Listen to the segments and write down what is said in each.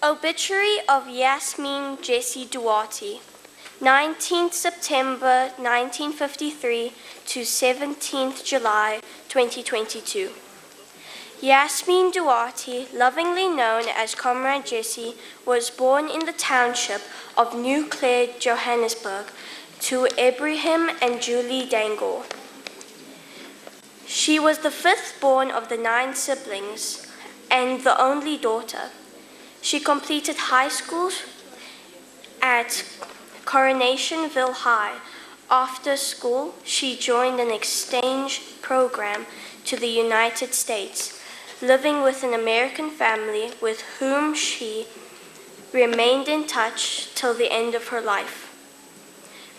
Obituary of Yasmin Jessie Duarte, 19th September 1953 to 17th July 2022. Yasmin Duarte, lovingly known as Comrade Jessie, was born in the township of New Clare, Johannesburg, to Ibrahim and Julie Dangle. She was the fifth born of the 9 siblings and the only daughter. She completed high school at Coronationville High. After school, she joined an exchange program to the United States, living with an American family with whom she remained in touch till the end of her life.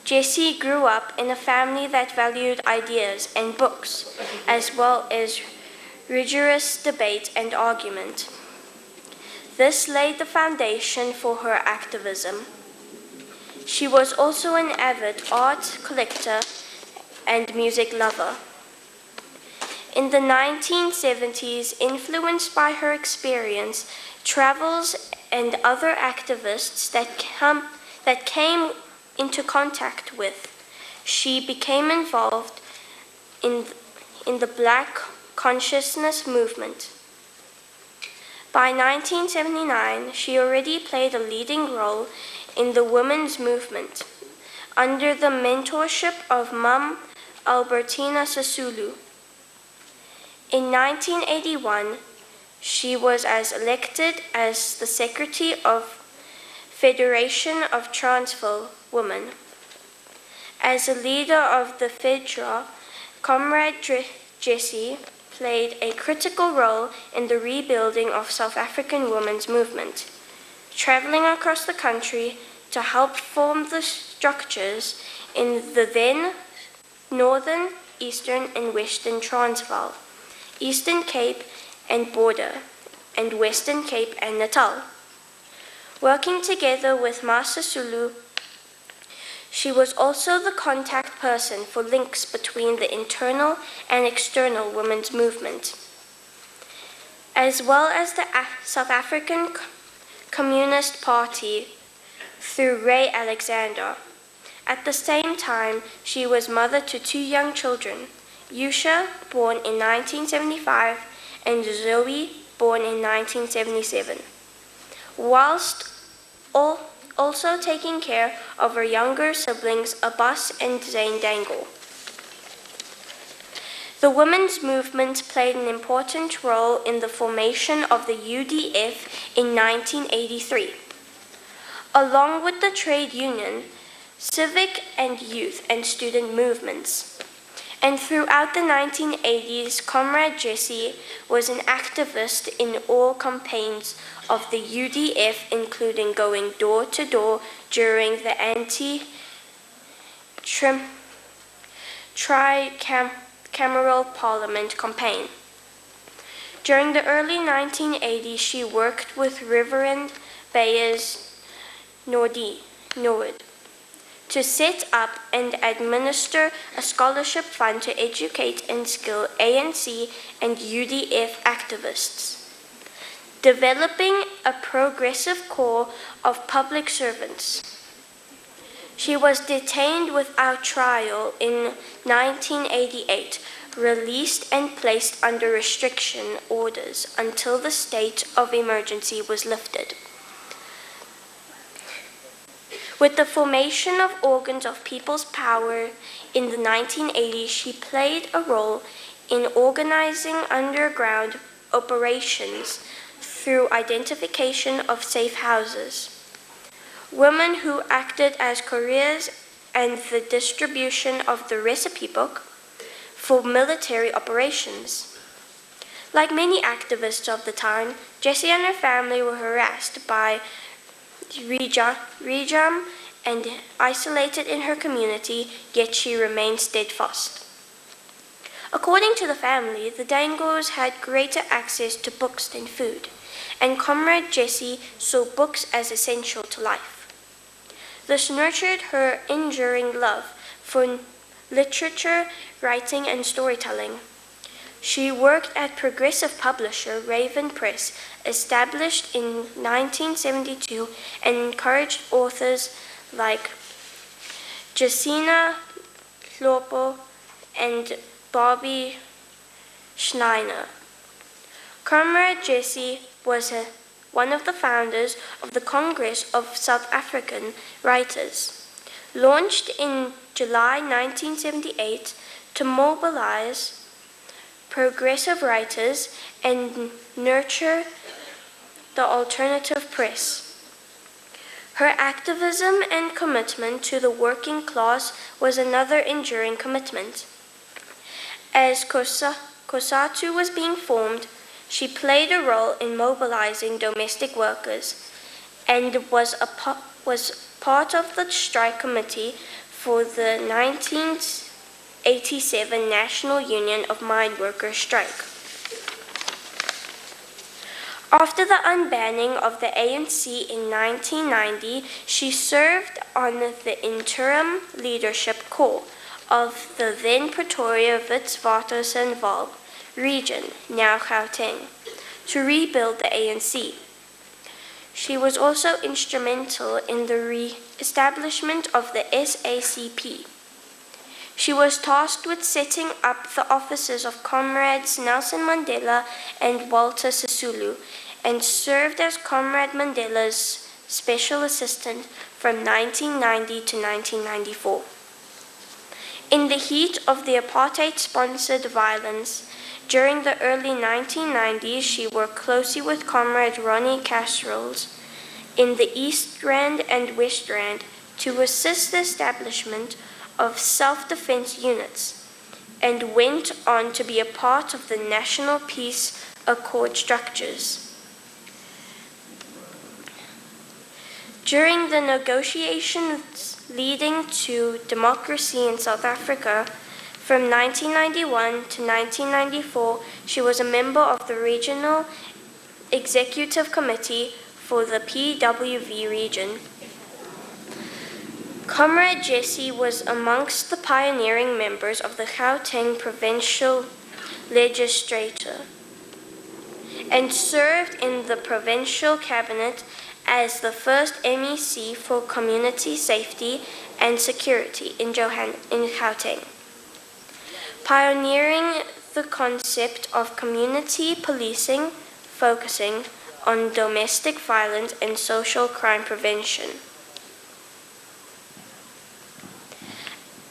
Jessie grew up in a family that valued ideas and books, as well as rigorous debate and argument. This laid the foundation for her activism. She was also an avid art collector and music lover. In the 1970s, influenced by her experience, travels, and other activists that came into contact with, she became involved in the Black consciousness movement. By 1979, she already played a leading role in the women's movement under the mentorship of Mum Albertina Sisulu. In 1981, she was elected as the Secretary of Federation of Transvaal Women. As a leader of the FEDRA, Comrade Jessie played a critical role in the rebuilding of South African women's movement, traveling across the country to help form the structures in the then Northern, Eastern and Western Transvaal, Eastern Cape and Border, and Western Cape and Natal. Working together with Master Sulu, she was also the contact person for links between the internal and external women's movement, as well as the South African Communist Party through Ray Alexander. At the same time, she was mother to 2 young children, Yusha, born in 1975, and Zoe, born in 1977, whilst also taking care of her younger siblings, Abbas and Zain Dangle. The women's movement played an important role in the formation of the UDF in 1983. Along with the trade union, civic and youth and student movements. And throughout the 1980s, Comrade Jessie was an activist in all campaigns of the UDF, including going door to door during the tri-cameral parliament campaign. During the early 1980s, she worked with Reverend Bayers Norwood to set up and administer a scholarship fund to educate and skill ANC and UDF activists, developing a progressive corps of public servants. She was detained without trial in 1988, released and placed under restriction orders until the state of emergency was lifted. With the formation of organs of People's Power in the 1980s, she played a role in organizing underground operations through identification of safe houses, women who acted as couriers, and the distribution of the recipe book for military operations. Like many activists of the time, Jessie and her family were harassed by regime and isolated in her community, yet she remained steadfast. According to the family, the Dangles had greater access to books than food, and Comrade Jessie saw books as essential to life. This nurtured her enduring love for literature, writing, and storytelling. She worked at progressive publisher Raven Press, established in 1972, and encouraged authors like Jessina Hlopho and Bobby Schneider. Comrade Jessie was one of the founders of the Congress of South African Writers, launched in July 1978 to mobilize progressive writers and nurture the alternative press. Her activism and commitment to the working class was another enduring commitment. As COSATU was being formed, she played a role in mobilizing domestic workers and was part of the strike committee for the 1987 National Union of Mine Workers strike. After the unbanning of the ANC in 1990, she served on the interim leadership corps of the then Pretoria Witwatersrand region, now Gauteng, to rebuild the ANC. She was also instrumental in the re-establishment of the SACP. She was tasked with setting up the offices of Comrades Nelson Mandela and Walter Sisulu, and served as Comrade Mandela's special assistant from 1990 to 1994. In the heat of the apartheid-sponsored violence, during the early 1990s, she worked closely with Comrade Ronnie Casseroles in the East Rand and West Rand to assist the establishment of self-defense units, and went on to be a part of the National Peace Accord structures. During the negotiations leading to democracy in South Africa, from 1991 to 1994, she was a member of the Regional Executive Committee for the PWV region. Comrade Jessie was amongst the pioneering members of the Gauteng Provincial Legislature and served in the provincial cabinet as the first MEC for Community Safety and Security in Gauteng, pioneering the concept of community policing, focusing on domestic violence and social crime prevention.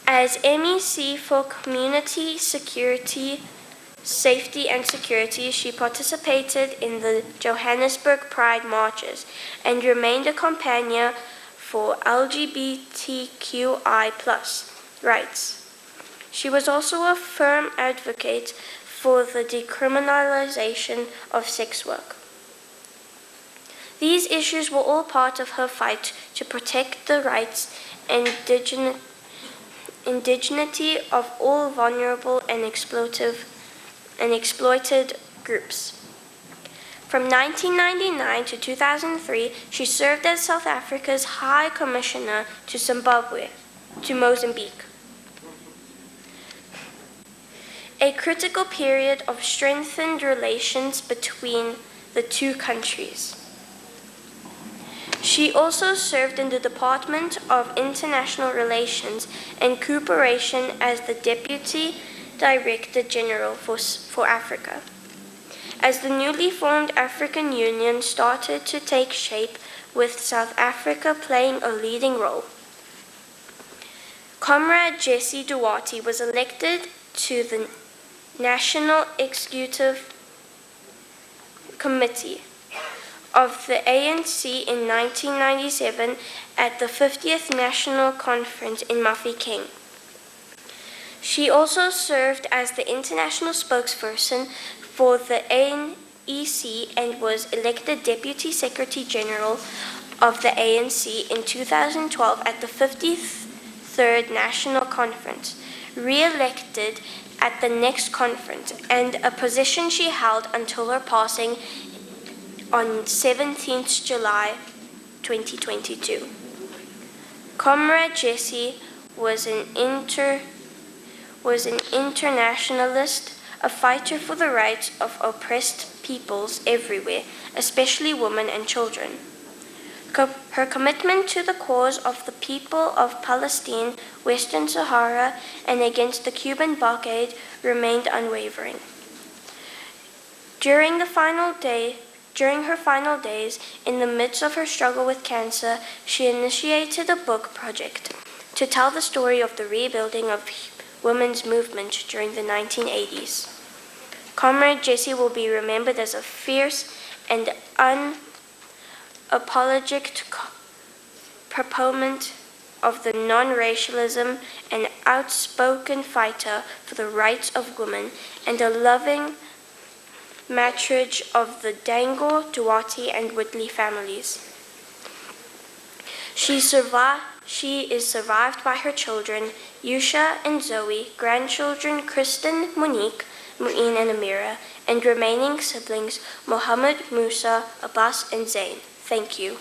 As MEC for Community Safety and Security, she participated in the Johannesburg Pride marches and remained a companion for LGBTQI+ rights. She was also a firm advocate for the decriminalization of sex work. These issues were all part of her fight to protect the rights and indigeneity of all vulnerable and exploited groups. From 1999 to 2003, she served as South Africa's High Commissioner to Mozambique. A critical period of strengthened relations between the two countries. She also served in the Department of International Relations and Cooperation as the Deputy Director General for Africa. As the newly formed African Union started to take shape, with South Africa playing a leading role, Comrade Jessie Duarte was elected to the National Executive Committee of the ANC in 1997 at the 50th National Conference in Mafeking. She also served as the international spokesperson for the ANEC and was elected Deputy Secretary General of the ANC in 2012 at the 53rd National Conference, re-elected at the next conference, and a position she held until her passing on 17th July 2022. Comrade Jessie was an internationalist, a fighter for the rights of oppressed peoples everywhere, especially women and children. Her commitment to the cause of the people of Palestine, Western Sahara, and against the Cuban blockade remained unwavering. During her final days, in the midst of her struggle with cancer, she initiated a book project to tell the story of the rebuilding of women's movement during the 1980s. Comrade Jessie will be remembered as a fierce and unapologetic proponent of the non-racialism and outspoken fighter for the rights of women, and a loving matriarch of the Dangle, Duarte, and Whitley families. She is survived by her children, Yusha and Zoe, grandchildren Kristen, Monique, Mu'in, and Amira, and remaining siblings Mohammed, Musa, Abbas, and Zain. Thank you.